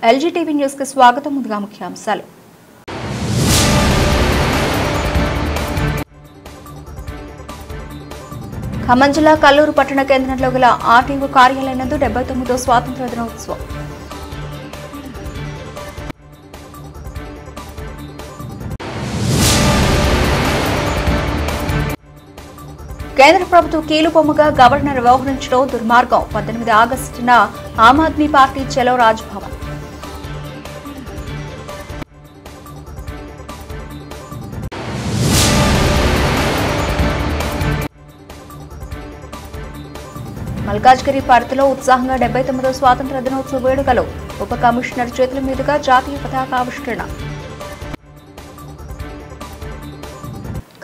LG TV news కి స్వాగతం. ముందుగా ముఖ్యాంశాలు. ఖమ్మం జిల్లా కల్లూరు పట్టణ కేంద్రంలో గల ఆర్టీఓ కార్యాలయం నందు 79వ స్వాతంత్ర్య దినోత్సవం. కేంద్ర ప్రభుత్వ కీలుబొమ్మగా గవర్నర్ వ్యవహరించడం దుర్మార్గం. 18 ఆగస్టున ఆమ్ ఆద్మీ పార్టీ చలో రాజ్భవన్. మల్కాజ్గిరి పరిధిలో ఉత్సాహంగా 79వ స్వాతంత్ర్య దినోత్సవ వేడుకలు. ఉప కమిషనర్ చేతుల మీదుగా జాతీయ పతాకావిష్కరణ.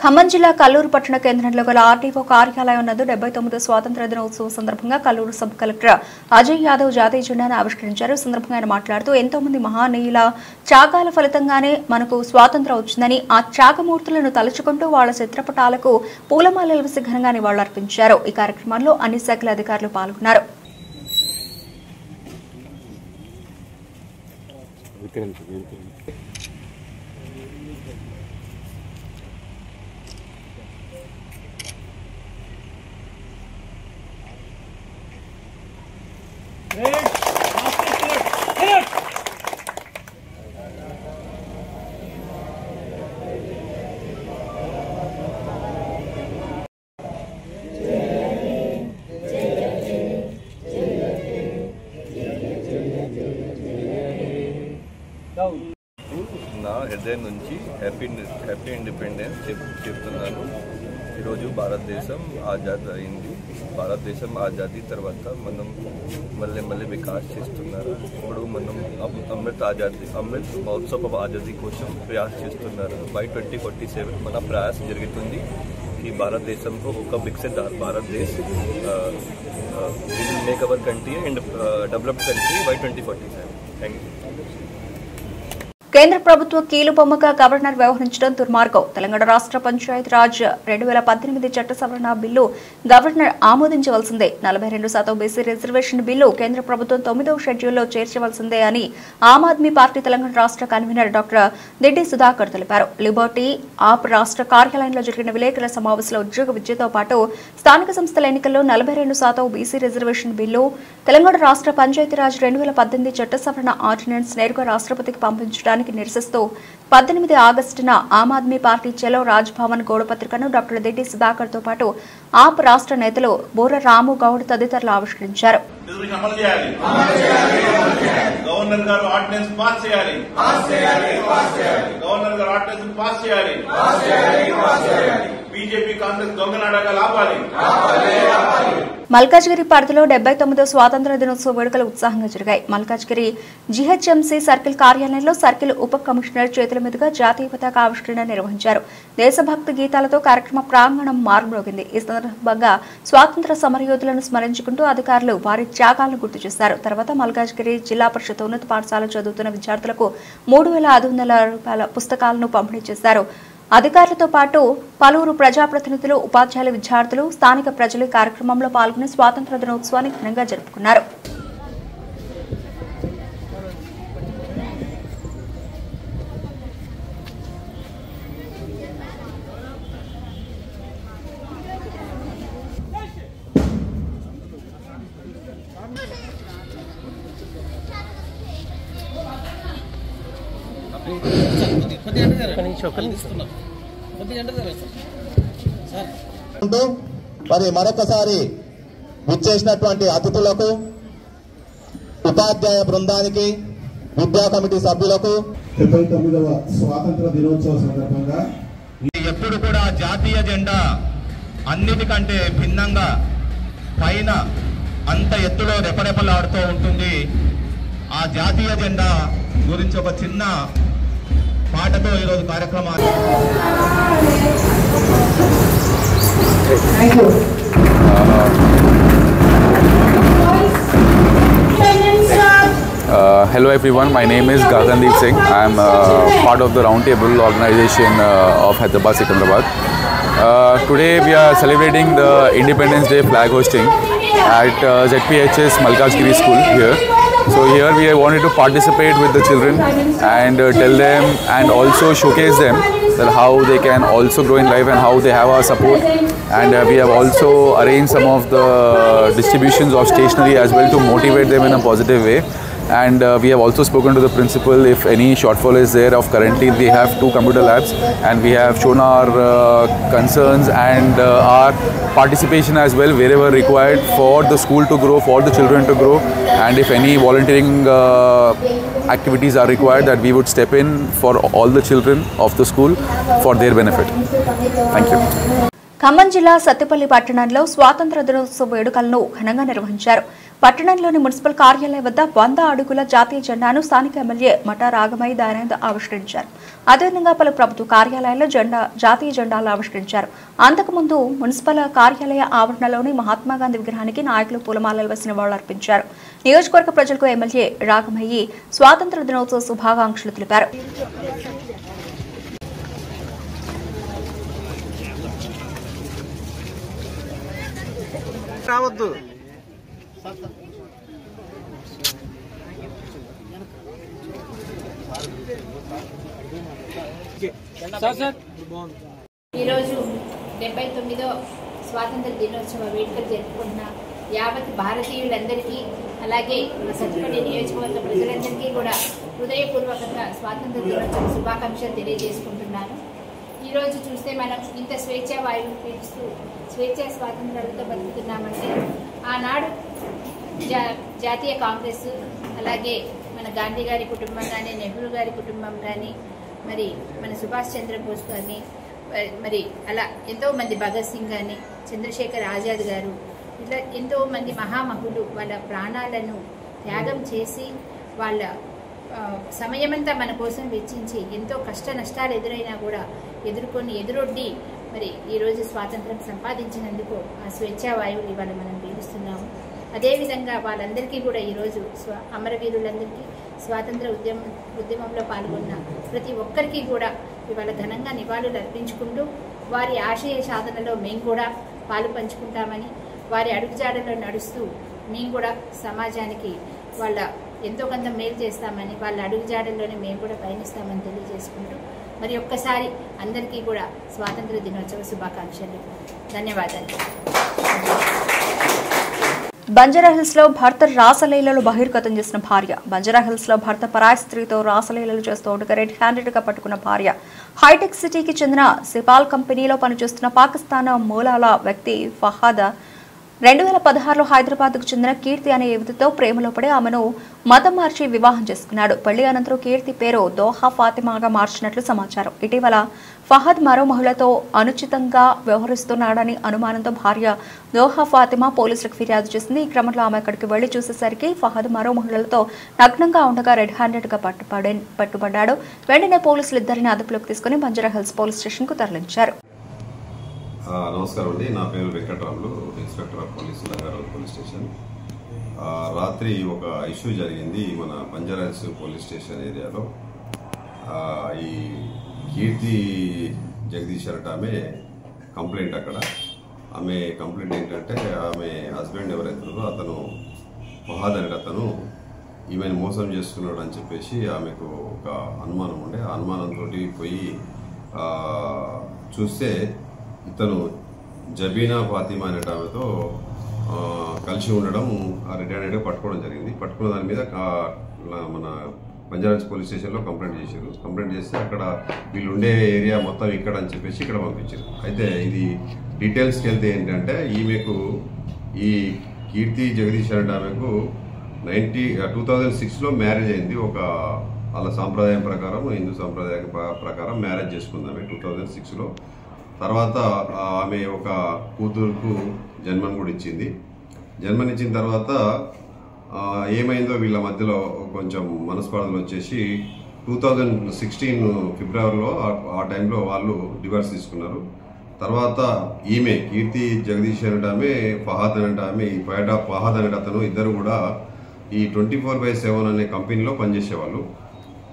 ఖమ్మం జిల్లా కల్లూరు పట్టణ కేంద్రంలో గల ఆర్టీఓ కార్యాలయం నందు 79వ స్వాతంత్ర్య దినోత్సవం సందర్భంగా కల్లూరు సబ్ కలెక్టర్ అజయ్ యాదవ్ జాతీయ జెండాను ఆవిష్కరించారు. ఈ సందర్భంగా ఆయన మాట్లాడుతూ ఎంతో మంది మహానీయుల త్యాగాల ఫలితంగానే మనకు స్వాతంత్ర్యం వచ్చిందని, ఆ త్యాగమూర్తులను తలుచుకుంటూ వాళ్ల చిత్రపటాలకు పూలమాలలు వేసి ఘనంగా నివాళులర్పించారు. ఈ కార్యక్రమంలో అన్ని శాఖల అధికారులు పాల్గొన్నారు. నా హృదయం నుంచి హ్యాపీ ఇండిపెండెన్స్ చెప్తున్నాను. ఈరోజు భారతదేశం ఆజాద్ అయింది. భారతదేశం ఆజాదీ తర్వాత మనం మళ్ళీ వికాస్ చేస్తున్నారు. ఇప్పుడు మనం అమృత్ మహోత్సవ ఆజాదీ కోసం ప్రయాస చేస్తున్నారు. బై 2047 మన ప్రయాస జరుగుతుంది ఈ భారతదేశంలో ఒక వికసిత భారతదేశ్ make our country and developed country by 2047. Thank you. కేంద్ర ప్రభుత్వ కీలుబొమ్మగా గవర్నర్ వ్యవహరించడం దుర్మార్గం. తెలంగాణ రాష్ట్ర పంచాయతీరాజ్ 2018 చట్ట సవరణ బిల్లు గవర్నర్ ఆమోదించవలసిందే. 42% బీసీ రిజర్వేషన్ బిల్లు కేంద్ర ప్రభుత్వం 9వ షెడ్యూల్లో చేర్చవలసిందే అని ఆమ్ ఆద్మీ పార్టీ తెలంగాణ రాష్ట్ర కన్వీనర్ డాక్టర్ దిడ్డి సుధాకర్ తెలిపారు. లిబర్టీ ఆప్ రాష్ట్ర కార్యాలయంలో జరిగిన విలేకరుల సమావేశంలో ఉద్యోగ విద్యతో పాటు స్థానిక సంస్థల ఎన్నికల్లో 42% బీసీ రిజర్వేషన్ బిల్లు, తెలంగాణ రాష్ట్ర పంచాయతీరాజ్ 2018 చట్ట సవరణ ఆర్డినెన్స్ నేరుగా రాష్ట్రపతికి పంపించడానికి నిరసిస్తూ 18 ఆగస్టున ఆమ్ ఆద్మీ పార్టీ చలో రాజ్భవన్ గోడపత్రికను డాక్టర్ దిడ్డి సుధాకర్ తో పాటు ఆప్ రాష్ట్ర నేతలు బోర రాము గౌడ్ తదితరులు ఆవిష్కరించారు. మల్కాజ్గిరి పరిధిలో 79వ స్వాతంత్ర్య దినోత్సవ వేడుకలు ఉత్సాహంగా జరిగాయి. మల్కాజ్గిరి జీహెచ్ఎంసీ సర్కిల్ కార్యాలయంలో సర్కిల్ ఉప కమిషనర్ చేతుల మీదుగా జాతీయ పతాక ఆవిష్కరణ నిర్వహించారు. దేశభక్తి గీతాలతో కార్యక్రమ ప్రాంగణం మారుమోగింది. ఈ సందర్భంగా స్వాతంత్ర్య సమరయోధులను స్మరించుకుంటూ అధికారులు వారి త్యాగాలను గుర్తు చేశారు. తర్వాత మల్కాజ్గిరి జిల్లా పరిషత్ ఉన్నత పాఠశాల చదువుతున్న విద్యార్థులకు 3,500 రూపాయల పుస్తకాలను పంపిణీ చేశారు. అధికారులతో పాటు పలువురు ప్రజాప్రతినిధులు, ఉపాధ్యాయులు, విద్యార్థులు, స్థానిక ప్రజలు ఈ కార్యక్రమంలో పాల్గొని స్వాతంత్ర్య దినోత్సవాన్ని ఘనంగా జరుపుకున్నారు. మరి మరొకసారి విచ్చేసినటువంటి అతిథులకు, ఉపాధ్యాయ బృందానికి, విద్యా కమిటీ సభ్యులకు 79వ స్వాతంత్ర దినోత్సవ సందర్భంగా ఎప్పుడు కూడా జాతీయ జెండా అన్నిటికంటే భిన్నంగా పైన అంత ఎత్తులో రెపరెపలాడుతూ ఉంటుంది. ఆ జాతీయ జెండా గురించి ఒక చిన్న పాటతో ఈరోజు కార్యక్రమాన్ని Hello everyone, my name is Gagandeep Singh. I am part of the Roundtable organization of Hyderabad, Secunderabad. Today we are celebrating the Independence Day flag hosting at ZPHS Malkajgiri School here. So here we wanted to participate with the children and tell them and also showcase them that how they can also grow in life and how they have our support. And we have also arranged some of the distributions of stationery as well to motivate them in a positive way. And we have also spoken to the principal if any shortfall is there. Of currently they have 2 computer labs, and we have shown our concerns and our participation as well wherever required for the school to grow, for the children to grow, and if any volunteering activities are required, that we would step in for all the children of the school for their benefit. Thank you. Khammam జిల్లా సత్తుపల్లి పట్టణంలో స్వాతంత్ర దినోత్సవ వేడుకలను ఘనంగా నిర్వహించారు. పట్టణంలోని municipal కార్యాలయం వద్ద 100 అడుగుల జాతీయ జెండాను స్థానిక ఎమ్మెల్యే మఠ రాగమయ్య దయానంద్ ఆవిష్కరించారు. అదేవిధంగా పలు ప్రభుత్వ కార్యాలయాల్లో జాతీయ జెండాలు ఆవిష్కరించారు. అంతకుముందు మున్సిపల్ కార్యాలయ ఆవరణలోని మహాత్మాగాంధీ విగ్రహానికి నాయకులు పూలమాలలు వేసి నివాళులర్పించారు. నియోజకవర్గ ప్రజలకు ఎమ్మెల్యే రాగమయ్య స్వాతంత్ర దినోత్సవ శుభాకాంక్షలు తెలిపారు. రావద్దు ఈరోజు 79వ స్వాతంత్ర దినోత్సవ వేడుకలు జరుపుకుంటున్న యావత్ భారతీయులందరికీ అలాగే సత్తుపల్లి నియోజకవర్గ ప్రజలందరికీ కూడా హృదయపూర్వకంగా స్వాతంత్ర దినోత్సవ శుభాకాంక్షలు తెలియజేసుకుంటున్నాను. ఈరోజు చూస్తే మనం ఇంత స్వేచ్ఛా వాయువులు పీలుస్తూ స్వేచ్ఛా స్వాతంత్రాలతో బతుకుతున్నామంటే ఆనాడు జాతీయ కాంగ్రెస్ అలాగే మన గాంధీ గారి కుటుంబం కానీ, నెహ్రూ గారి కుటుంబం కానీ, మరి మన సుభాష్ చంద్రబోస్ కానీ, మరి అలా ఎంతోమంది భగత్ సింగ్ కానీ, చంద్రశేఖర్ ఆజాద్ గారు, ఇట్లా ఎంతోమంది మహామహులు వాళ్ళ ప్రాణాలను త్యాగం చేసి వాళ్ళ సమయమంతా మన కోసం వెచ్చించి ఎంతో కష్ట నష్టాలు ఎదురైనా కూడా ఎదురొడ్డి మరి ఈరోజు స్వాతంత్రం సంపాదించినందుకు ఆ స్వేచ్ఛా వాయువులు ఇవాళ మనం పీలుస్తున్నాము. అదేవిధంగా వాళ్ళందరికీ కూడా ఈరోజు అమరవీరులందరికీ స్వాతంత్ర ఉద్యమంలో పాల్గొన్న ప్రతి ఒక్కరికి కూడా ఇవాళ ఘనంగా నివాళులు అర్పించుకుంటూ వారి ఆశయ సాధనలో మేము కూడా పాలు పంచుకుంటామని, వారి అడుగుజాడలో నడుస్తూ మేము కూడా సమాజానికి వాళ్ళ ఎంతో కొంత మేలు చేస్తామని, వాళ్ళ అడుగుజాడల్లోనే మేము కూడా పయనిస్తామని తెలియజేసుకుంటూ మరి ఒక్కసారి అందరికీ కూడా స్వాతంత్ర దినోత్సవ శుభాకాంక్షలు. ధన్యవాదాలు. బంజారాహిల్స్ లో భర్త రాసలీలలు బహిర్గతం చేసిన భార్య. బంజారాహిల్స్ లో భర్త పరాయి స్త్రీతో రాసలీలలు చేస్తూ ఉండగా రెడ్ హ్యాండెడ్ గా పట్టుకున్న భార్య. హైటెక్ సిటీకి చెందిన సిపాల్ కంపెనీలో పనిచేస్తున్న పాకిస్తాన్ మూలాల వ్యక్తి ఫహాద్ 2016లో హైదరాబాద్కు చెందిన కీర్తి అనే యువతితో ప్రేమలో పడి ఆమెను మతం మార్చి వివాహం చేసుకున్నాడు. పెళ్లి అనంతరం కీర్తి పేరు దోహా ఫాతిమాగా మార్చినట్లు సమాచారం. ఇటీవల ఫహద్ మరో మహిళతో అనుచితంగా వ్యవహరిస్తున్నాడని అనుమానంతో భార్య దోహా ఫాతిమా పోలీసులకు ఫిర్యాదు చేసింది. ఈ క్రమంలో ఆమె అక్కడికి వెళ్లి చూసేసరికి ఫహద్ మరో మహిళలతో నగ్నంగా ఉండగా రెడ్ హ్యాండెడ్ గా పట్టుబడ్డాడు. వెంటనే పోలీసులు ఇద్దరిని అదుపులోకి తీసుకుని బంజారాహిల్స్ పోలీస్ స్టేషన్ కు తరలించారు. నమస్కారం అండి, నా పేరు Venkataramulu, inspector of police Rangarao police station. రాత్రి ఒక ఇష్యూ జరిగింది మన బంజారాహిల్స్ పోలీస్ స్టేషన్ ఏరియాలో. ఈ కీర్తి జగదీష్ అట ఆమె కంప్లైంట్. అక్కడ ఆమె కంప్లైంట్ ఏంటంటే ఆమె హస్బెండ్ ఎవరైతున్నారో అతను ఫహాద్ అనే అతను ఈమెను మోసం చేసుకున్నాడు అని చెప్పేసి ఆమెకు ఒక అనుమానం ఉండే. ఆ అనుమానంతో పోయి చూస్తే ఇతను జబీనా ఫాతిమా అనే ఆమెతో కలిసి ఉండడం రెడ్ హ్యాండెడ్గా పట్టుకోవడం జరిగింది. పట్టుకున్న దాని మీద మన బంజారాహిల్స్ పోలీస్ స్టేషన్లో కంప్లైంట్ చేశారు. కంప్లైంట్ చేస్తే అక్కడ వీళ్ళు ఉండే ఏరియా మొత్తం ఇక్కడ అని చెప్పేసి ఇక్కడ పంపించారు. అయితే ఇది డీటెయిల్స్కి వెళ్తే ఏంటంటే ఈమెకు ఈ కీర్తి జగదీష్ అనే ఆమెకు 2006లో మ్యారేజ్ అయింది. ఒక వాళ్ళ సాంప్రదాయం ప్రకారం, హిందూ సాంప్రదాయం ప్రకారం మ్యారేజ్ చేసుకుందామే 2006లో. తర్వాత ఆమె ఒక కూతురుకు జన్మను కూడా ఇచ్చింది. జన్మనిచ్చిన తర్వాత ఏమైందో వీళ్ళ మధ్యలో కొంచెం మనస్పర్ధలు వచ్చేసి 2016 ఫిబ్రవరిలో ఆ టైంలో వాళ్ళు డివోర్స్ తీసుకున్నారు. తర్వాత ఈమె కీర్తి జగదీష్ అనేట ఆమె, ఫహాద్ అనేట ఆమె, ఈ ఫహాద్ అనేట అతను ఇద్దరు కూడా ఈ 24/7 అనే కంపెనీలో పనిచేసేవాళ్ళు.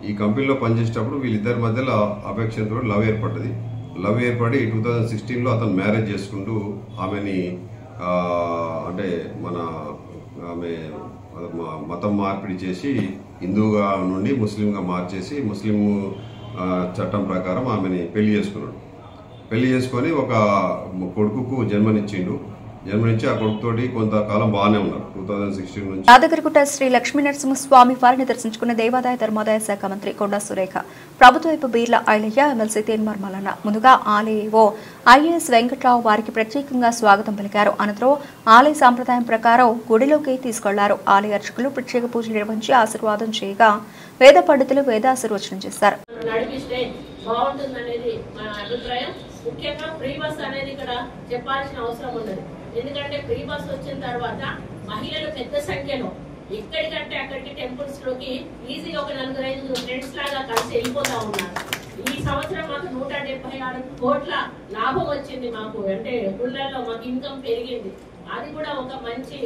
ఈ కంపెనీలో పనిచేసేటప్పుడు వీళ్ళిద్దరి మధ్యలో అఫెక్షన్తో లవ్ ఏర్పడ్డది. లవ్ ఏర్పడి 2016లో అతను మ్యారేజ్ చేసుకుంటూ ఆమెని అంటే మన ఆమె మతం మార్పిడి చేసి హిందువుగా నుండి ముస్లింగా మార్చేసి ముస్లిం చట్టం ప్రకారం ఆమెని పెళ్లి చేసుకున్నాడు. పెళ్లి చేసుకొని ఒక కొడుకుకు జన్మనిచ్చిండు. జన్మనిచ్చి ఆ కొడుకుతోటి కొంతకాలం బాగానే ఉన్నారు. 2016 నుంచి యాదగిరిగుట్ట శ్రీ లక్ష్మీ నరసింహస్వామి వారిని దర్శించుకున్న దేవాదాయ ధర్మాదాయ శాఖ మంత్రి కొండా సురేఖ, ప్రభుత్వ వైపు బీర్ల ఐలయ్య, ఎమ్మెల్సీ తేన్మార్ మల్లన్న ముందుగా ఆలయో ఐఏఎస్ వెంకట్రావు వారికి ప్రత్యేకంగా స్వాగతం పలికారు. అనంతరం ఆలయ సాంప్రదాయం ప్రకారం గుడిలోకి తీసుకెళ్లారు. ఆలయ అర్చకులు ప్రత్యేక పూజలు నిర్వహించి ఆశీర్వాదం చేయగా వేద పండితులు వేదాశీర్వచనం చేశారు. ముఖ్యంగా ఫ్రీ బస్ అనేది ఇక్కడ చెప్పాల్సిన అవసరం ఉన్నది. ఎందుకంటే ఫ్రీ బస్ వచ్చిన తర్వాత మహిళలు పెద్ద సంఖ్యలో ఎక్కడికంటే అక్కడికి టెంపుల్స్ లోకి ఈజీగా ఒక 4-5 ఫ్రెండ్స్ లాగా కలిసి వెళ్ళిపోతా ఉన్నారు. ఈ సంవత్సరం మాకు 176 కోట్ల లాభం వచ్చింది. మాకు అంటే గుళ్ళల్లో మాకు ఇన్కమ్ పెరిగింది. అది కూడా ఒక మంచి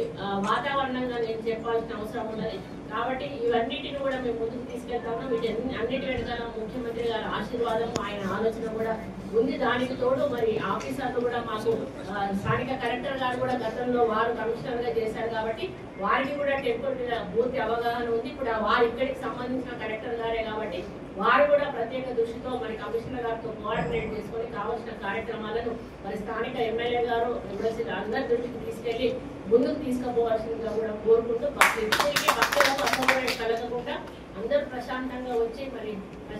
వాతావరణంగా నేను చెప్పాల్సిన అవసరం ఉన్నది. కాబట్టి ఇవన్నిటిని కూడా మేము ముందుకు తీసుకెళ్తాము. వీటి అన్నిటి వెనకాల ముఖ్యమంత్రి గారి ఆశీర్వాదం, ఆయన ఆలోచన కూడా ఉంది. దానికి తోడు మరి ఆఫీసర్లు కూడా మాకు స్థానిక కలెక్టర్ గారు కూడా గతంలో వారు కమిషనర్ గా చేశారు కాబట్టి వారికి కూడా టెంపుల్ మీద పూర్తి అవగాహన ఉంది. ఇప్పుడు వారు ఇక్కడికి సంబంధించిన కలెక్టర్ గారే కాబట్టి వారు కూడా ప్రత్యేక దృష్టితో మరి కమిషనర్ గారితో కోఆర్డినేట్ చేసుకొని కావాల్సిన కార్యక్రమాలను మరి స్థానిక ఎమ్మెల్యే గారు అందరి దృష్టికి తీసుకెళ్లి ముందుకు తీసుకుపోవాల్సిందిగా కూడా కోరుకుంటూ భక్తులకు అసౌకర్యం కలగకుండా అందరూ ప్రశాంతంగా వచ్చి మరి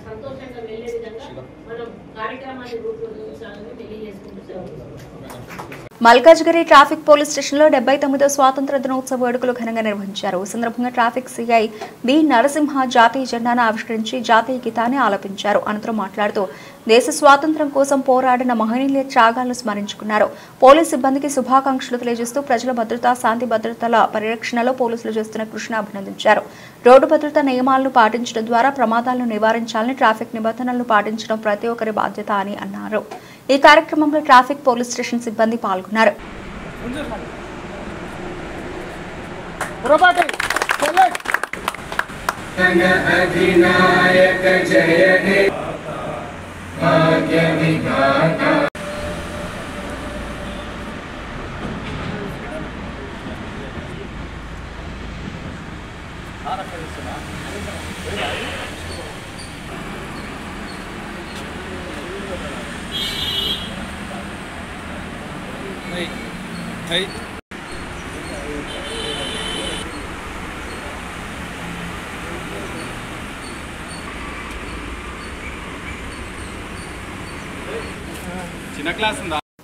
సంతోషంగా వెళ్లే విధంగా మనం కార్యక్రమాన్ని రూపొందించాలని తెలియజేసుకుంటూ మల్కాజ్గిరి ట్రాఫిక్ పోలీస్ స్టేషన్లో 79వ స్వాతంత్ర దినోత్సవ వేడుకలు ఘనంగా నిర్వహించారు. ఈ సందర్భంగా ట్రాఫిక్ సిఐ బి నరసింహ జాతీయ జెండాను ఆవిష్కరించి జాతీయ గీతాన్ని ఆలపించారు. అనంతరం మాట్లాడుతూ దేశ స్వాతంత్ర్యం కోసం పోరాడిన మహనీయుల త్యాగాలను స్మరించుకున్నారు. పోలీస్ సిబ్బందికి శుభాకాంక్షలు తెలియజేస్తూ ప్రజల భద్రత, శాంతి భద్రతల పరిరక్షణలో పోలీసులు చేస్తున్న కృషిని అభినందించారు. రోడ్డు భద్రతా నియమాలను పాటించడం ద్వారా ప్రమాదాలను నివారించాలని, ట్రాఫిక్ నిబంధనలను పాటించడం ప్రతి ఒక్కరి బాధ్యత అని అన్నారు. ఈ కార్యక్రమంలో ట్రాఫిక్ పోలీస్ స్టేషన్ సిబ్బంది పాల్గొన్నారు.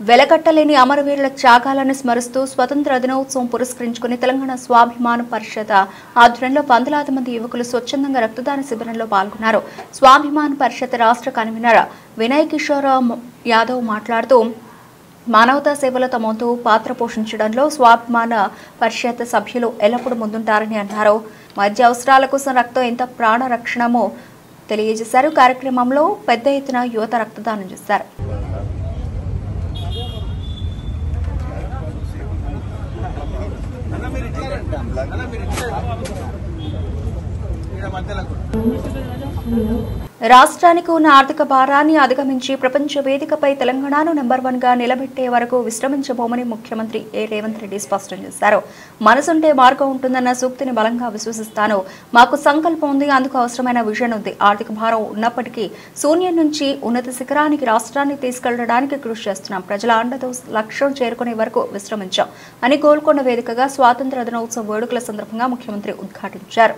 వెలకట్టలేని అమరవీరుల త్యాగాలను స్మరిస్తూ స్వతంత్ర దినోత్సవం పురస్కరించుకుని తెలంగాణ స్వాభిమాన పరిషత్ ఆధ్వర్యంలో 100,000 మంది యువకులు స్వచ్ఛందంగా రక్తదాన శిబిరంలో పాల్గొన్నారు. స్వాభిమాన పరిషత్ రాష్ట్ర కన్వీనర్ వినయ్ కిషోర్ యాదవ్ మాట్లాడుతూ మానవతా సేవలో తమ వంతు పాత్ర పోషించడంలో స్వాభిమాన పరిషత్ సభ్యులు ఎల్లప్పుడూ ముందుంటారని అన్నారు. వైద్య అవసరాల కోసం రక్తం ఎంత ప్రాణ రక్షణమో తెలియజేశారు. కార్యక్రమంలో పెద్ద ఎత్తున యువత రక్తదానం చేశారు. రాష్ట్రానికి ఉన్న ఆర్థిక భారాన్ని అధిగమించి ప్రపంచ వేదికపై తెలంగాణను నెంబర్ 1గా నిలబెట్టే వరకు విశ్రమించబోమని ముఖ్యమంత్రి రేవంత్ రెడ్డి స్పష్టం చేశారు. మనసుంటే మార్గం ఉంటుందన్న సూక్తిని బలంగా విశ్వసిస్తాను. మాకు సంకల్పం ఉంది, అందుకు అవసరమైన విజన్ ఉంది. ఆర్థిక భారం ఉన్నప్పటికీ శూన్యం నుంచి ఉన్నత శిఖరానికి రాష్ట్రాన్ని తీసుకెళ్లడానికి కృషి చేస్తున్నాం. ప్రజల అండతో లక్ష్యం చేరుకునే వరకు విశ్రమించాం అని గోల్కొండ వేదికగా స్వాతంత్ర దినోత్సవ వేడుకల సందర్భంగా ముఖ్యమంత్రి ఉద్ఘాటించారు.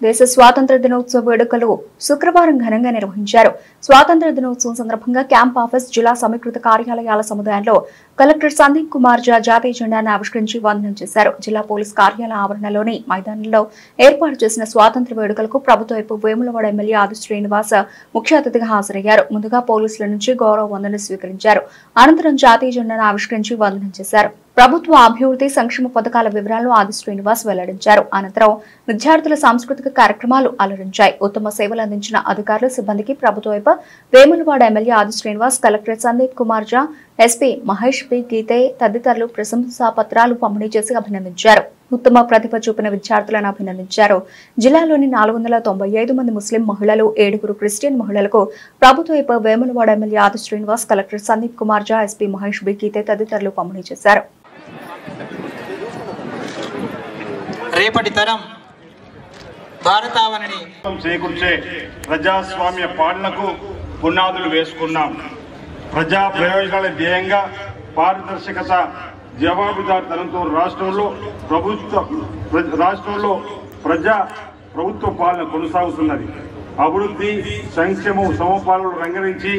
దేశ స్వాతంత్ర దినోత్సవ వేడుకలు శుక్రవారం ఘనంగా నిర్వహించారు. స్వాతంత్ర దినోత్సవం సందర్భంగా క్యాంప్ ఆఫీస్, జిల్లా సమీకృత కార్యాలయాల సముదాయంలో కలెక్టర్ సందీప్ కుమార్ ఝా జాతీయ జెండాను ఆవిష్కరించి వందనం చేశారు. జిల్లా పోలీస్ కార్యాలయ ఆవరణలోని మైదానంలో ఏర్పాటు చేసిన స్వాతంత్ర వేడుకలకు ప్రభుత్వ వైపు వేములవాడ ఎమ్మెల్యే ఆది శ్రీనివాస్ ముఖ్య అతిథిగా హాజరయ్యారు. ముందుగా పోలీసుల నుంచి గౌరవ వందనం స్వీకరించారు. అనంతరం జాతీయ జెండాను ఆవిష్కరించి వందనం చేశారు. ప్రభుత్వ అభివృద్ధి సంక్షేమ పథకాల వివరాలను ఆది శ్రీనివాస్ వెల్లడించారు. అనంతరం విద్యార్థుల సాంస్కృతిక కార్యక్రమాలు అలరించాయి. ఉత్తమ సేవలు అందించిన అధికారులు, సిబ్బందికి ప్రభుత్వ వైపు వేములవాడ ఎమ్మెల్యే ఆది శ్రీనివాస్, కలెక్టర్ సందీప్ కుమార్ ఝా, ఎస్పీ మహేష్ పి గీతే తదితరులు ప్రశంసా పత్రాలు పంపిణీ చేసి అభినందించారు. ఉత్తమ ప్రతిభ చూపిన విద్యార్థులను అభినందించారు. జిల్లాలోని 495 మంది ముస్లిం మహిళలు, 7 క్రిస్టియన్ మహిళలకు ప్రభుత్వ వైపు వేములవాడ ఎమ్మెల్యే ఆది శ్రీనివాస్, కలెక్టర్ సందీప్ కుమార్ ఝా, ఎస్పీ మహేష్ బి గీతే తదితరులు పంపిణీ చేశారు. రేపటి తరం భారతావనిని చేకూర్చే ప్రజాస్వామ్య పాలనకు పునాదులు వేసుకున్నాం. ప్రజా ప్రయోజనాల ధ్యేయంగా పారదర్శకత, జవాబుదారీతనంతో రాష్ట్రంలో ప్రభుత్వ పాలన కొనసాగుతున్నది. అభివృద్ధి, సంక్షేమం, సమపాలనలు రంగరించి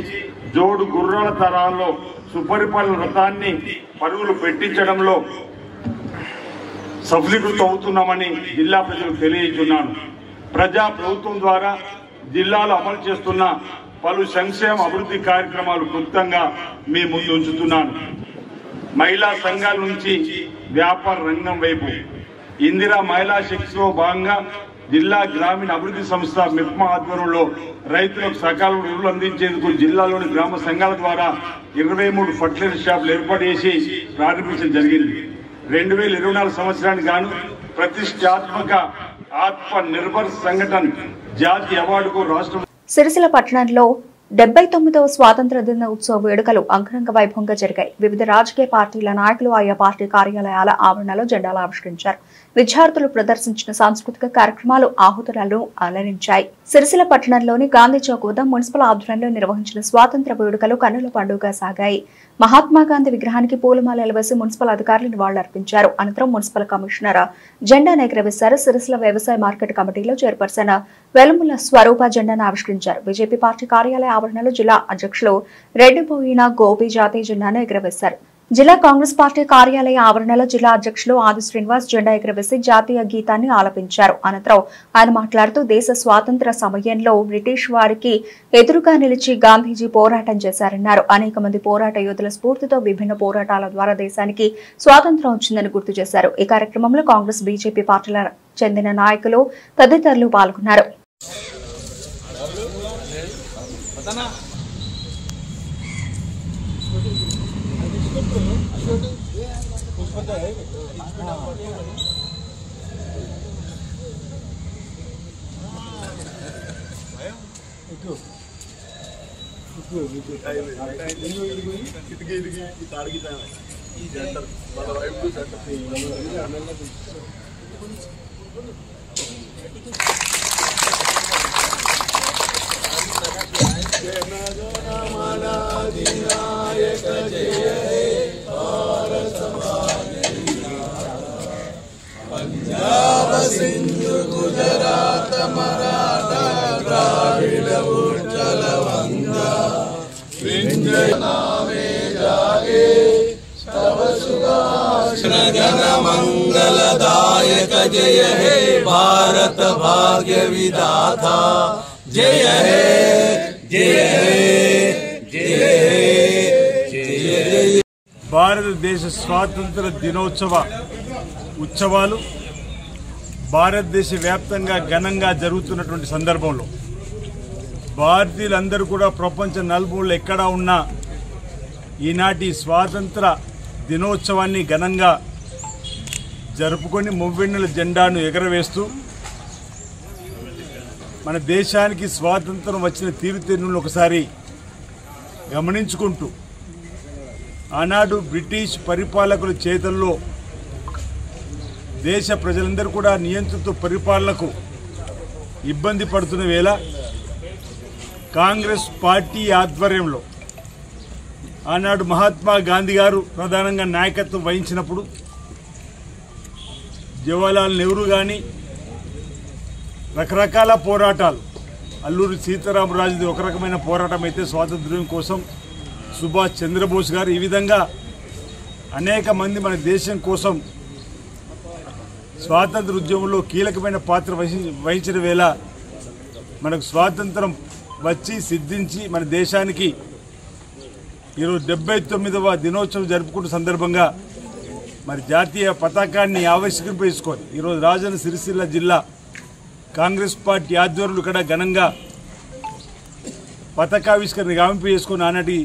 జోడు గుర్రాల తరాల్లో సుపరిపాలన రథాన్ని పరుగులు పెట్టించడంలో సఫలీకృతం అవుతున్నామని జిల్లా ప్రజలకు తెలియజేస్తున్నాను. ప్రజా ప్రభుత్వం ద్వారా జిల్లాలో అమలు చేస్తున్న పలు సంక్షేమ అభివృద్ధి కార్యక్రమాలు క్లుప్తంగా మీ ముందు ఉంచుతున్నాను. మహిళా సంఘాల నుంచి వ్యాపార రంగం వైపు ఇందిరా మహిళా శక్తిలో భాగంగా జిల్లా గ్రామీణ అభివృద్ధి సంస్థ మిప్మా ఆధ్వర్యంలో రైతులకు సకాలంలో ఎరువులు అందించేందుకు జిల్లాలోని గ్రామ సంఘాల ద్వారా 23 ఫర్టిలైజర్ షాపులు ఏర్పాటు చేసి ప్రారంభించడం జరిగింది. 2024 సంవత్సరానికి గాను ప్రతిష్టాత్మక ఆత్మ నిర్భర్ సంఘటన జాతీయ అవార్డుకు రాష్ట్రం సిరిసిల్ల పట్టణంలో 79వ స్వాతంత్ర దినోత్సవ వేడుకలు అంగరంగ వైభవంగా జరిగాయి. వివిధ రాజకీయ పార్టీల నాయకులు ఆయా పార్టీ కార్యాలయాల ఆవరణలో జెండాలు ఆవిష్కరించారు. విద్యార్థులు ప్రదర్శించిన సాంస్కృతిక కార్యక్రమాలు ఆహుతులను అలరించాయి. సిరిసిల్ల పట్టణంలోని గాంధీ చౌక్ వద్ద మున్సిపల్ ఆధ్వర్యంలో నిర్వహించిన స్వాతంత్ర వేడుకలు కన్నుల పండుగగా సాగాయి. మహాత్మాగాంధీ విగ్రహానికి పూలమాలలు వేసి మున్సిపల్ అధికారులు నివాళులర్పించారు. అనంతరం మున్సిపల్ కమిషనర్ జెండాను ఎగురవేశారు. సిరిసిల్ల వ్యవసాయ మార్కెట్ కమిటీలో చైర్పర్సన్ వెలుముల స్వరూప జెండాను ఆవిష్కరించారు. బీజేపీ పార్టీ కార్యాలయ ఆవరణలో జిల్లా అధ్యక్షులు రెడ్డిపోయిన గోపి జాతీయ జెండాను ఎగురవేశారు. జిల్లా కాంగ్రెస్ పార్టీ కార్యాలయ ఆవరణలో జిల్లా అధ్యక్షులు ఆది శ్రీనివాస్ జెండా ఎగురవేసి జాతీయ గీతాన్ని ఆలపించారు. అనంతరం ఆయన మాట్లాడుతూ దేశ స్వాతంత్ర సమయంలో బ్రిటిష్ వారికి ఎదురుగా నిలిచి గాంధీజీ పోరాటం చేశారన్నారు. అనేక మంది పోరాట యోధుల స్ఫూర్తితో విభిన్న పోరాటాల ద్వారా దేశానికి స్వాతంత్రం వచ్చిందని గుర్తు చేశారు. ఈ కార్యక్రమంలో కాంగ్రెస్, బీజేపీ పార్టీల చెందిన నాయకులు తదితరులు పాల్గొన్నారు. पंजाब सिंध गुजरात मराठा द्राविड उच्चल वंगा विंध्य नामे जागे तव सुगासन जन मंगलदायक जय हे भारत भाग्य विधाता जय हे जय हे जय जय భారతదేశ స్వాతంత్ర దినోత్సవ ఉత్సవాలు భారతదేశ వ్యాప్తంగా ఘనంగా జరుగుతున్నటువంటి సందర్భంలో భారతీయులందరూ కూడా ప్రపంచ నలుమూలలో ఎక్కడా ఉన్నా ఈనాటి స్వాతంత్ర దినోత్సవాన్ని ఘనంగా జరుపుకొని మువ్వెన్నెల జెండాను ఎగరవేస్తూ మన దేశానికి స్వాతంత్రం వచ్చిన తీరుతెన్నులను ఒకసారి గమనించుకుంటూ ఆనాడు బ్రిటిష్ పరిపాలకుల చేతుల్లో దేశ ప్రజలందరూ కూడా నియంత్రిత పరిపాలనకు ఇబ్బంది పడుతున్న వేళ కాంగ్రెస్ పార్టీ ఆధ్వర్యంలో ఆనాడు మహాత్మా గాంధీ గారు ప్రధానంగా నాయకత్వం వహించినప్పుడు జవహర్లాల్ నెహ్రూ కానీ రకరకాల పోరాటాలు. అల్లూరి సీతారామరాజుది ఒక రకమైన పోరాటం అయితే స్వాతంత్ర్యం కోసం సుభాష్ చంద్రబోస్ గారు ఈ విధంగా అనేక మంది మన దేశం కోసం స్వాతంత్ర ఉద్యమంలో కీలకమైన పాత్ర వహించిన వేళ మనకు స్వాతంత్రం వచ్చి సిద్ధించి మన దేశానికి ఈరోజు 79వ దినోత్సవం జరుపుకున్న సందర్భంగా మరి జాతీయ పతాకాన్ని ఆవిష్కరింపేసుకొని ఈరోజు రాజన్న సిరిసిల్ల జిల్లా కాంగ్రెస్ పార్టీ ఆధ్వర్యంలో ఇక్కడ ఘనంగా పతాకావిష్కరణ గావింపు చేసుకొని ఆనాటి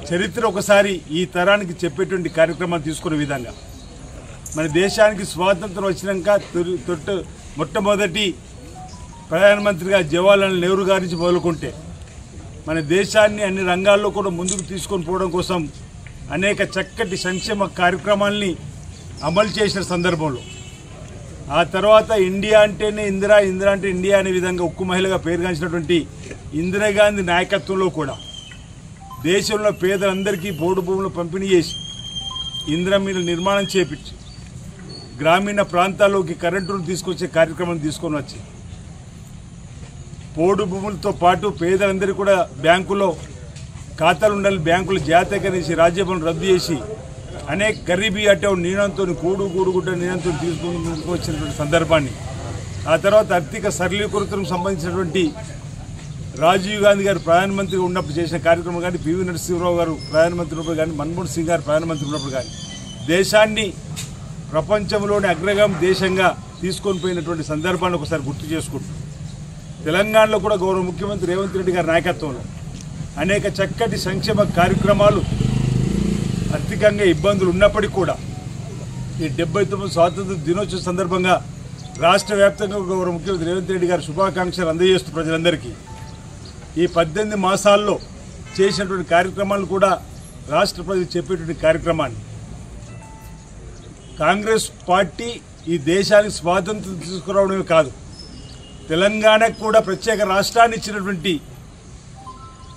చరిత్ర ఒకసారి ఈ తరానికి చెప్పేటువంటి కార్యక్రమాన్ని తీసుకునే విధంగా మన దేశానికి స్వాతంత్రం వచ్చినాక మొట్టమొదటి ప్రధానమంత్రిగా జవహర్లాల్ నెహ్రూ గారి నుంచి మొదలుకుంటే మన దేశాన్ని అన్ని రంగాల్లో కూడా ముందుకు తీసుకొని పోవడం కోసం అనేక చక్కటి సంక్షేమ కార్యక్రమాల్ని అమలు చేసిన సందర్భంలో ఆ తర్వాత ఇండియా అంటేనే ఇందిరా, ఇందిరా అంటే ఇండియా అనే విధంగా ఉక్కు మహిళగా పేరుగాంచినటువంటి ఇందిరాగాంధీ నాయకత్వంలో కూడా దేశంలో పేదలందరికీ బోర్డు భూములు పంపిణీ చేసి ఇందిరా మిల్లు నిర్మాణం చేపించి గ్రామీణ ప్రాంతాల్లోకి కరెంటును తీసుకొచ్చే కార్యక్రమం తీసుకొని వచ్చి పోడు భూములతో పాటు పేదలందరికీ కూడా బ్యాంకులో ఖాతాలు ఉండాలి, బ్యాంకులు జాతీయకరించి రాజ్యభవన్ రద్దు చేసి అనేక గరీబీ అటే నీళ్ళంతో కూడుగుడ్డ నీళ్ళంతో తీసుకుని వచ్చినటువంటి సందర్భాన్ని ఆ తర్వాత ఆర్థిక సరళీకృతకు సంబంధించినటువంటి రాజీవ్ గాంధీ గారు ప్రధానమంత్రిగా ఉన్నప్పుడు చేసిన కార్యక్రమం కానీ, పివి నరసింహరావు గారు ప్రధానమంత్రి ఉన్నప్పుడు కానీ, మన్మోహన్ సింగ్ గారు ప్రధానమంత్రి ఉన్నప్పుడు కానీ దేశాన్ని ప్రపంచంలోని అగ్రగామి దేశంగా తీసుకొని పోయినటువంటి సందర్భాన్ని ఒకసారి గుర్తు చేసుకుంటాం. తెలంగాణలో కూడా గౌరవ ముఖ్యమంత్రి రేవంత్ రెడ్డి గారి నాయకత్వంలో అనేక చక్కటి సంక్షేమ కార్యక్రమాలు ఆర్థికంగా ఇబ్బందులు ఉన్నప్పటికీ కూడా ఈ 79వ స్వాతంత్ర దినోత్సవం సందర్భంగా రాష్ట్ర వ్యాప్తంగా గౌరవ ముఖ్యమంత్రి రేవంత్ రెడ్డి గారు శుభాకాంక్షలు అందజేస్తూ ప్రజలందరికీ ఈ 18 మాసాల్లో చేసినటువంటి కార్యక్రమాలు కూడా రాష్ట్ర ప్రజలు చెప్పేటువంటి కార్యక్రమాన్ని కాంగ్రెస్ పార్టీ ఈ దేశానికి స్వాతంత్రం తీసుకురావడమే కాదు, తెలంగాణకు కూడా ప్రత్యేక రాష్ట్రాన్ని ఇచ్చినటువంటి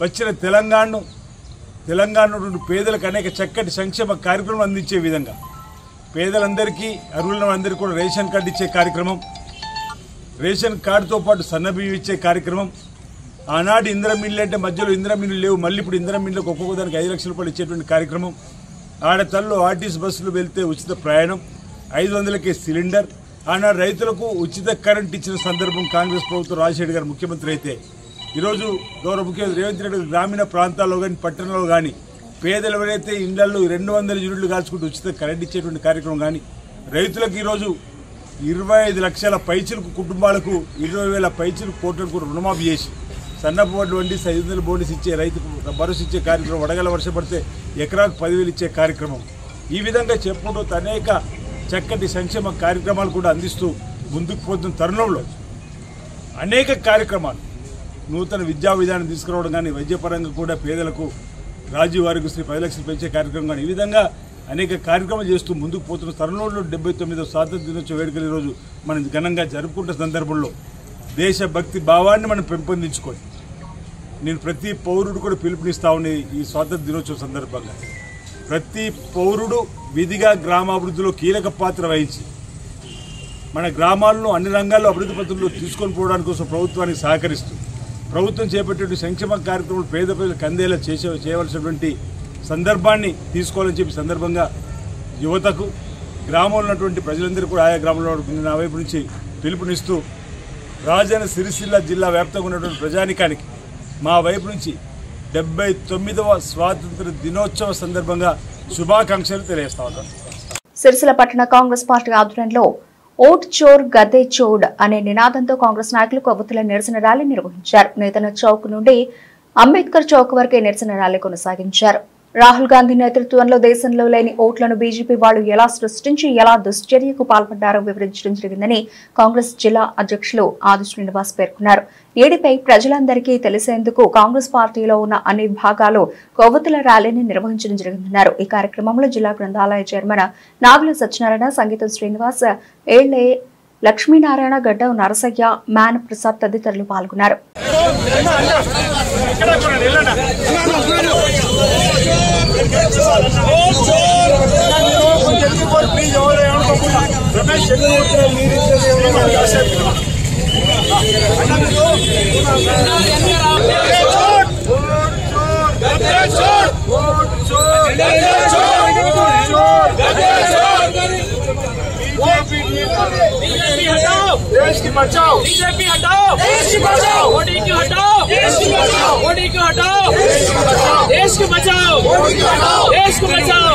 వచ్చిన తెలంగాణ పేదలకు అనేక చక్కటి సంక్షేమ కార్యక్రమం అందించే విధంగా పేదలందరికీ అర్హులైన అందరికీ కూడా రేషన్ కార్డు ఇచ్చే కార్యక్రమం, రేషన్ కార్డుతో పాటు సన్నబియ్యం ఇచ్చే కార్యక్రమం. ఆనాడు ఇందిరా మిల్లు అంటే మధ్యలో ఇందిరా మిల్లు లేవు, మళ్ళీ ఇప్పుడు ఇందిరా మిల్లులకు ఒక్కొక్క దానికి 5 లక్షల రూపాయలు ఇచ్చేటువంటి కార్యక్రమం. ఆడతల్లో ఆర్టీసీ బస్సులు వెళ్తే ఉచిత ప్రయాణం, 500కే సిలిండర్. ఆనాడు రైతులకు ఉచిత కరెంట్ ఇచ్చిన సందర్భం కాంగ్రెస్ ప్రభుత్వం రాజశేఖర్ గారు ముఖ్యమంత్రి అయితే ఈరోజు గౌరవ ముఖ్యమంత్రి రేవంత్ రెడ్డి గ్రామీణ ప్రాంతాల్లో కానీ పట్టణంలో కానీ పేదలు ఎవరైతే ఇళ్లలో 200 యూనిట్లు కాల్చుకుంటూ ఉచిత కరెంట్ ఇచ్చేటువంటి కార్యక్రమం కానీ, రైతులకు ఈరోజు 25 లక్షల పైచిలకు కుటుంబాలకు 20,000 పైచిలకు కోట్లకు రుణమాఫీ చేసి సన్నపు వడ్లు వండి 500 బోనస్ ఇచ్చే రైతుకు భరోసా ఇచ్చే కార్యక్రమం, వడగల వర్షం పడితే ఎకరాకు 10,000 ఇచ్చే కార్యక్రమం. ఈ విధంగా చెప్పుకుంటూ అనేక చక్కటి సంక్షేమ కార్యక్రమాలు కూడా అందిస్తూ ముందుకు పోతున్న తరుణంలో అనేక కార్యక్రమాలు నూతన విద్యా విధానం తీసుకురావడం కానీ, వైద్యపరంగా కూడా పేదలకు రాజీవ్ ఆరోగ్యశ్రీ 10 లక్షలు పెంచే కార్యక్రమం కానీ, ఈ విధంగా అనేక కార్యక్రమాలు చేస్తూ ముందుకు పోతున్న తరుణంలో 79వ స్వాతంత్ర దినోత్సవ వేడుకలు ఈరోజు మనం ఘనంగా జరుపుకుంటున్న సందర్భంలో దేశభక్తి భావాన్ని మనం పెంపొందించుకొని నేను ప్రతి పౌరుడు కూడా పిలుపునిస్తా ఉండే ఈ స్వాతంత్ర దినోత్సవం సందర్భంగా ప్రతి పౌరుడు విధిగా గ్రామాభివృద్ధిలో కీలక పాత్ర వహించి మన గ్రామాలను అన్ని రంగాల్లో అభివృద్ధి పథంలో తీసుకొని పోవడానికి కోసం ప్రభుత్వానికి సహకరిస్తూ ప్రభుత్వం చేపట్టే సంక్షేమ కార్యక్రమాలు పేద ప్రజలకు అందేలా చేయవలసినటువంటి సందర్భాన్ని తీసుకోవాలని చెప్పి సందర్భంగా యువతకు గ్రామంలో ఉన్నటువంటి ప్రజలందరూ కూడా ఆయా గ్రామంలో నా వైపు నుంచి పిలుపునిస్తూ రాజన్న సిరిసిల్ల జిల్లా వ్యాప్తంగా ఉన్నటువంటి ప్రజానికానికి మా వైపు నుంచి 79వ స్వాతంత్ర దినోత్సవ సందర్భంగా శుభాకాంక్షలు తెలియజేస్తా ఉన్నాను. సిరిసిల్ల పట్టణ కాంగ్రెస్ పార్టీ ఆధ్వర్యంలో ఓట్ చోర్ గదే చోడ్ అనే నినాదంతో కాంగ్రెస్ నాయకులు కొవ్వొత్తుల నిరసన ర్యాలీ నిర్వహించారు. నేతన్న చౌక్ నుండి అంబేద్కర్ చౌక్ వరకే నిరసన ర్యాలీ కొనసాగించారు. రాహుల్ గాంధీ నేతృత్వంలో దేశంలో లేని ఓట్లను బీజేపీ వాళ్లు ఎలా సృష్టించి ఎలా దుశ్చర్యకు పాల్పడ్డారో వివరించడం జరిగిందని కాంగ్రెస్ జిల్లా అధ్యక్షులు ఆది శ్రీనివాస్ పేర్కొన్నారు. ఏడిపై ప్రజలందరికీ తెలిసేందుకు కాంగ్రెస్ పార్టీలో ఉన్న అన్ని విభాగాలు కొవ్వొత్తుల ర్యాలీని నిర్వహించడం జరిగిందన్నారు. ఈ కార్యక్రమంలో జిల్లా గ్రంథాలయ చైర్మన్ నాగుల సత్యనారాయణ, సంగీతం శ్రీనివాస్, ఏళ్లే లక్ష్మీనారాయణ, గడ్డ నరసయ్య, మ్యాన్ ప్రసాద్ తదితరులు పాల్గొన్నారు. చెందుకోరు ప్లీజ్ ఎవరు ఏమనుకోకుండా రమేష్ చెందుకోరు మీరు देश की बचाओ बीजेपी हटाओ देश की बचाओ मोदी की हटाओ देश की बचाओ मोदी की हटाओ देश की बचाओ मोदी की हटाओ देश को बचाओ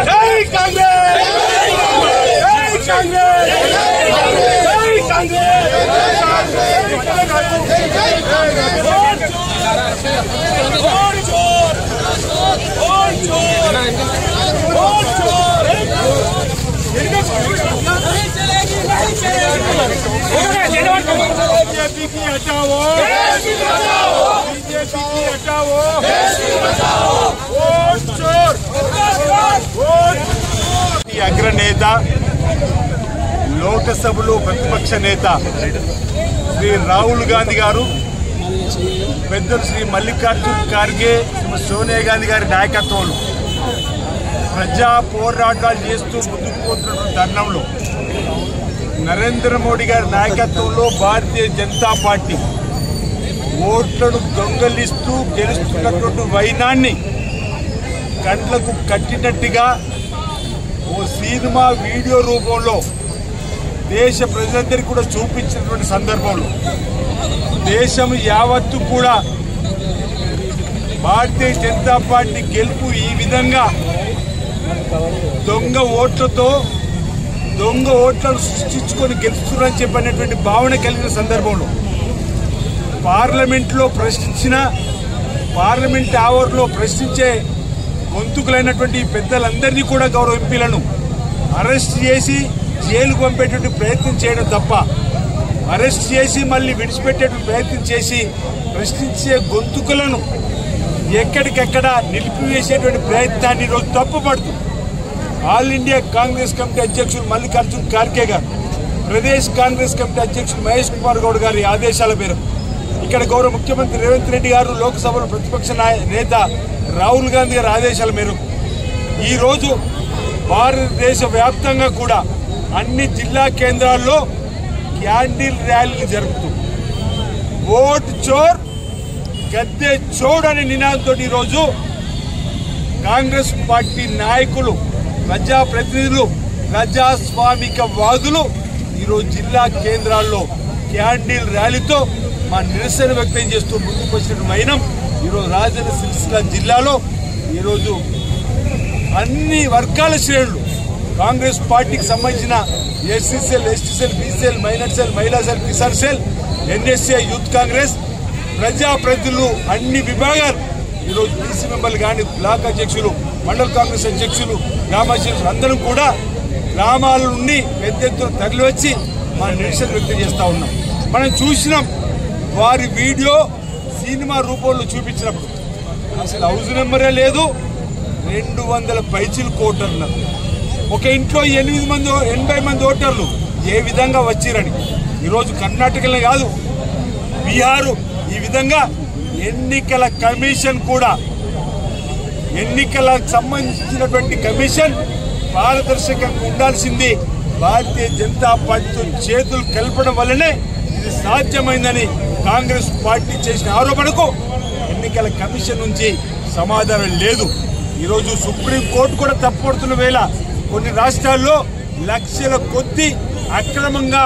जय कांग्रेस जय कांग्रेस जय कांग्रेस बीजेपी की हटाओ बीजेपी की हटाओ वोट चोर अग्रनेता లోకసభలో ప్రతిపక్ష నేత శ్రీ రాహుల్ గాంధీ గారు పెద్దలు శ్రీ మల్లికార్జున్ ఖార్గే సోనియా గాంధీ గారి నాయకత్వంలో ప్రజా పోరాటాలు చేస్తూ ముందుకు పోతున్న తరుణంలో నరేంద్ర మోడీ గారి నాయకత్వంలో భారతీయ జనతా పార్టీ ఓట్లను దొంగలిస్తూ గెలుస్తున్నటువంటి వైనాన్ని కండ్లకు కట్టినట్టుగా ఓ సినిమా వీడియో రూపంలో దేశ ప్రజలందరికీ కూడా చూపించినటువంటి సందర్భంలో దేశం యావత్తు కూడా భారతీయ జనతా పార్టీ గెలుపు ఈ విధంగా దొంగ ఓట్లను సృష్టించుకొని గెలుస్తున్నారని చెప్పినటువంటి భావన కలిగిన సందర్భంలో పార్లమెంట్లో ప్రశ్నించిన పార్లమెంట్ ఆవర్లో ప్రశ్నించే గొంతుకులైనటువంటి పెద్దలందరినీ కూడా గౌరవ ఎంపీలను అరెస్ట్ చేసి జైలుకు పంపేటువంటి ప్రయత్నం చేయడం తప్ప అరెస్ట్ చేసి మళ్ళీ విడిచిపెట్టేటువంటి ప్రయత్నం చేసి ప్రశ్నించే గొంతుకులను ఎక్కడికెక్కడ నిలిపివేసేటువంటి ప్రయత్నాన్ని ఈరోజు తప్పుపడుతుంది. ఆల్ ఇండియా కాంగ్రెస్ కమిటీ అధ్యక్షుడు మల్లికార్జున్ ఖార్గే గారు, ప్రదేశ్ కాంగ్రెస్ కమిటీ అధ్యక్షుడు మహేష్ కుమార్ గౌడ్ గారి ఆదేశాల మేరకు ఇక్కడ గౌరవ ముఖ్యమంత్రి రేవంత్ రెడ్డి గారు, లోక్సభలో ప్రతిపక్ష నేత రాహుల్ గాంధీ గారి ఆదేశాల మేరకు ఈరోజు భారతదేశ వ్యాప్తంగా కూడా అన్ని జిల్లా కేంద్రాల్లో క్యాండిల్ ర్యాలీలు జరుపుతూ ఓట్ చోర్ గద్దె చోడ్ అనే నినాదంతో ఈరోజు కాంగ్రెస్ పార్టీ నాయకులు, ప్రజాప్రతినిధులు, ప్రజాస్వామిక వాదులు ఈరోజు జిల్లా కేంద్రాల్లో క్యాండిల్ ర్యాలీతో మా నిరసన వ్యక్తం చేస్తూ ముందుకు వచ్చిన వైనం ఈరోజు రాజన్న సిరిసిల్ల జిల్లాలో ఈరోజు అన్ని వర్గాల శ్రేణులు కాంగ్రెస్ పార్టీకి సంబంధించిన SC cell, ST cell, B cell, minor cell, మహిళా cell, Kisan cell, NSA, youth Congress, ప్రజాప్రతినిధులు అన్ని విభాగాలు ఈరోజు బీసీ మెంబర్లు కానీ, బ్లాక్ అధ్యక్షులు, మండల కాంగ్రెస్ అధ్యక్షులు, గ్రామాధ్యక్షులు అందరం కూడా గ్రామాల నుండి పెద్ద ఎత్తున తరలివచ్చి మా నిరసన వ్యక్తం చేస్తూ ఉన్నాం. మనం చూసినాం వారి వీడియో సినిమా రూపంలో చూపించినప్పుడు అసలు హౌస్ నెంబరే లేదు, 200 పైచీలు ఓటర్లు, ఒక ఇంట్లో 80 మంది ఓటర్లు ఏ విధంగా వచ్చిరని ఈరోజు కర్ణాటకలో కాదు బీహారు ఈ విధంగా ఎన్నికల కమిషన్ కూడా, ఎన్నికలకు సంబంధించినటువంటి కమిషన్ పారదర్శకంగా ఉండాల్సింది భారతీయ జనతా పార్టీతో చేతులు కలపడం వల్లనే ఇది సాధ్యమైందని కాంగ్రెస్ పార్టీ చేసిన ఆరోపణకు ఎన్నికల కమిషన్ నుంచి సమాధానం లేదు. ఈరోజు సుప్రీంకోర్టు కూడా తప్పుపడుతున్న వేళ కొన్ని రాష్ట్రాల్లో లక్షల కొద్ది అక్రమంగా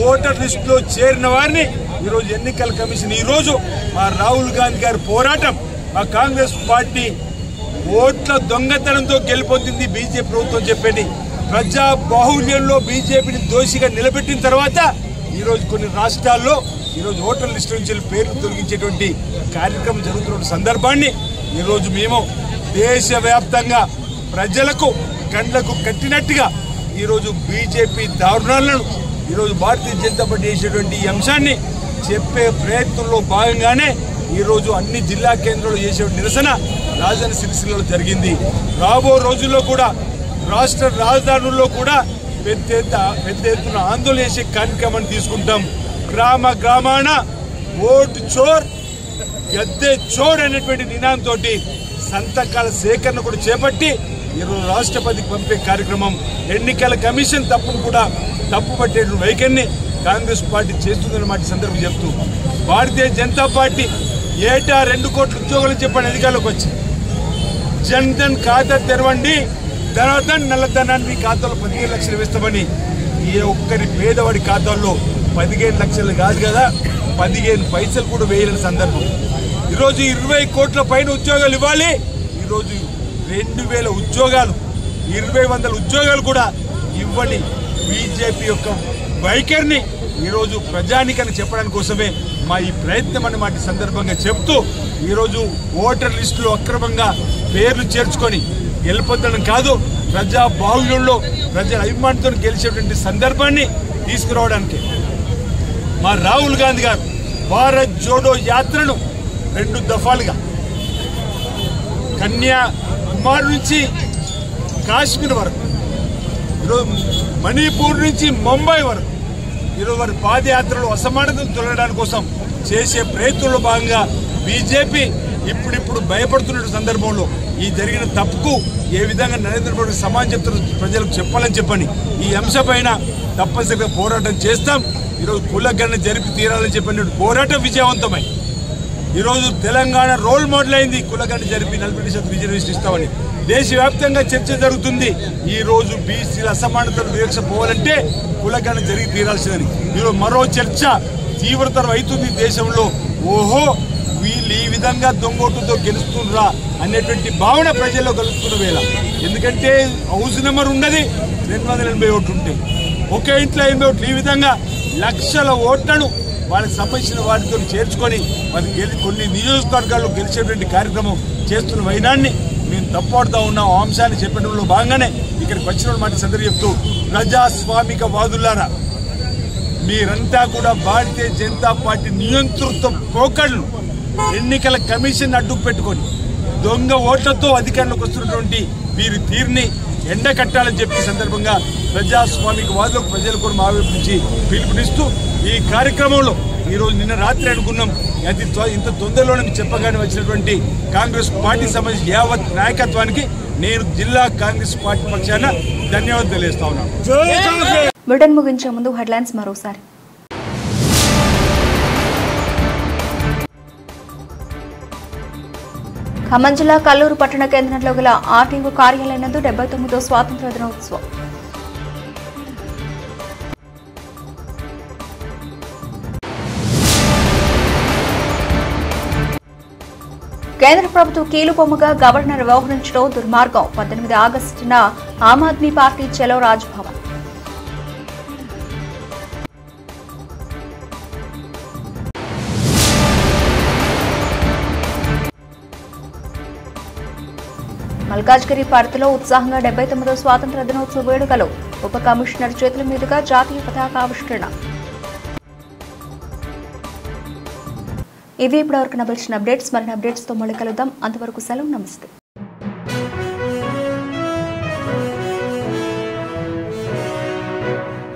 ఓటర్ లిస్టులో చేరిన వారిని ఈరోజు ఎన్నికల కమిషన్ ఈరోజు మా రాహుల్ గాంధీ గారి పోరాటం, మా కాంగ్రెస్ పార్టీ ఓట్ల దొంగతనంతో గెలుపొందింది బీజేపీ ప్రభుత్వం చెప్పేది ప్రజా బాహుళ్యంలో బీజేపీని దోషిగా నిలబెట్టిన తర్వాత ఈరోజు కొన్ని రాష్ట్రాల్లో ఈరోజు ఓటర్ లిస్టు నుంచి పేర్లు తొలగించేటువంటి కార్యక్రమం జరుగుతున్న సందర్భాన్ని ఈరోజు మేము దేశవ్యాప్తంగా ప్రజలకు కండ్లకు కట్టినట్టుగా ఈరోజు బీజేపీ దారుణాలను ఈరోజు భారతీయ జనతా పార్టీ చేసేటువంటి ఈ అంశాన్ని చెప్పే ప్రయత్నంలో భాగంగానే ఈరోజు అన్ని జిల్లా కేంద్రాల్లో చేసే నిరసన రాజధాని సిరిసిల్లలో జరిగింది. రాబో రోజుల్లో కూడా రాష్ట్ర రాజధానుల్లో కూడా పెద్ద ఎత్తున ఆందోళన చేసే కార్యక్రమాన్ని తీసుకుంటాం. గ్రామాన ఓటు చోర్ గద్దె చోర్ అనేటువంటి నినాదంతో సంతకాల సేకరణ కూడా చేపట్టి ఈరోజు రాష్ట్రపతికి పంపే కార్యక్రమం ఎన్నికల కమిషన్ తప్పును కూడా తప్పుపట్టే వైఖరిని కాంగ్రెస్ పార్టీ చేస్తుందన్నమాట సందర్భం చెప్తూ భారతీయ జనతా పార్టీ ఏటా 2 కోట్ల ఉద్యోగాలు చెప్పని అధికారులకు వచ్చి జన్ధన్ ఖాతా తెరవండి, ధనధన్ నల్లధనాన్ని మీ ఖాతాలో 15 లక్షలు వేస్తామని ఏ ఒక్కరి పేదవాడి ఖాతాల్లో 15 లక్షలు కాదు కదా 15 పైసలు కూడా వేయలేని సందర్భం. ఈరోజు 20 కోట్ల పైన ఉద్యోగాలు ఇవ్వాలి. ఈరోజు 2000 ఉద్యోగాలు 2,100 ఉద్యోగాలు కూడా ఇవ్వని బీజేపీ యొక్క వైఖరిని ఈరోజు ప్రజానికాన్ని చెప్పడానికి కోసమే మా ఈ ప్రయత్నం అన్నమాట సందర్భంగా చెప్తూ ఈరోజు ఓటర్ లిస్టులో అక్రమంగా పేర్లు చేర్చుకొని గెలుపొందడం కాదు, ప్రజా బాహుళ్యంలో ప్రజల అభిమానంతో గెలిచేటువంటి సందర్భాన్ని తీసుకురావడానికి మా రాహుల్ గాంధీ గారు భారత్ జోడో యాత్రను 2 దఫాలుగా కన్యాకుమారి నుంచి కాశ్మీర్ వరకు, ఈరోజు మణిపూర్ నుంచి ముంబై వరకు ఈరోజు వారి పాదయాత్రలో అసమానతను తొలగడానికి కోసం చేసే ప్రయత్నంలో భాగంగా బీజేపీ ఇప్పుడిప్పుడు భయపడుతున్న సందర్భంలో ఈ జరిగిన తప్పుకు ఏ విధంగా నరేంద్ర మోడీ సమాజం చెప్తున్న ప్రజలకు చెప్పాలని చెప్పని ఈ అంశంపైన తప్పనిసరిగా పోరాటం చేస్తాం. ఈరోజు కులగణన జరిపి తీరాలని చెప్పిన పోరాటం విజయవంతమై ఈరోజు తెలంగాణ రోల్ మోడల్ అయింది. కులగణన జరిపి 40% రిజర్వేషన్ ఇస్తామని దేశవ్యాప్తంగా చర్చ జరుగుతుంది. ఈ రోజు బీసీల అసమానతలు వివక్ష పోవాలంటే కులగణన జరిగి తీరాల్సిందని ఈరోజు మరో చర్చ తీవ్రతరం అవుతుంది దేశంలో. ఓహో, వీళ్ళు ఈ విధంగా దొంగోటుతో గెలుస్తుండ్రా అనేటువంటి భావన ప్రజల్లో కలుగుతున్న వేళ. ఎందుకంటే హౌస్ నెంబర్ ఉన్నది 280 ఓట్లు ఉంటాయి, ఒకే ఇంట్లో 80 ఓట్లు. ఈ విధంగా లక్షల ఓట్లను వాళ్ళకి సంబంధించిన వాటితో చేర్చుకొని వారికి కొన్ని నియోజకవర్గాల్లో గెలిచేటువంటి కార్యక్రమం చేస్తున్న వైనాన్ని మేము తప్పడుతూ ఉన్నాం. ఆ అంశాన్ని చెప్పడంలో భాగంగానే ఇక్కడికి వచ్చిన మాట సందర్భం చెప్తూ ప్రజాస్వామిక వాదులారా, మీరంతా కూడా భారతీయ జనతా పార్టీ నియంతృత్వ పోకడలు ఎన్నికల కమిషన్ అడ్డు పెట్టుకొని దొంగ ఓట్లతో అధికారంలోకి వస్తున్నటువంటి వీరి తీరుని ఎండకట్టాలని చెప్పి సందర్భంగా ప్రజాస్వామిక వాదులకు ప్రజలు కూడా మా వైపు నుంచి పిలుపునిస్తూ ఈ కార్యక్రమంలో ఈరోజు నిన్న రాత్రి అనుకున్నాం ఇంత తొందరలోనే చెప్పగానే వచ్చినటువంటి కాంగ్రెస్ పార్టీ సంబంధించి యావత్ నాయకత్వానికి నేను జిల్లా కాంగ్రెస్ పార్టీ పక్షాన ధన్యవాదాలు తెలియజేస్తా ఉన్నాను. బులెటిన్ ముగించే ముందు హెడ్లైన్స్ మరోసారి. ఖమ్మం జిల్లా కల్లూరు పట్టణ కేంద్రంలో గల ఆర్టీఓ కార్యాలయం నందు 79వ స్వాతంత్ర్య దినోత్సవం. కేంద్ర ప్రభుత్వం కీలుబొమ్మగా గవర్నర్ వ్యవహరించడం దుర్మార్గం. 18 ఆగస్టున ఆమ్ ఆద్మీ పార్టీ చలో రాజ్భవన్. మల్కాజ్గిరి పరిధిలో ఉత్సాహంగా 79వ స్వాతంత్ర్య దినోత్సవ వేడుకలు. ఉప కమిషనర్ చేతుల మీదుగా జాతీయ పతాకావిష్కరణ. ఇవి ఇప్పటివరకు నవల్సిన అప్డేట్స్. మరిన్ని అప్డేట్స్తో మళ్ళీ కలుద్దాం. అంతవరకు సెలవు. నమస్తే.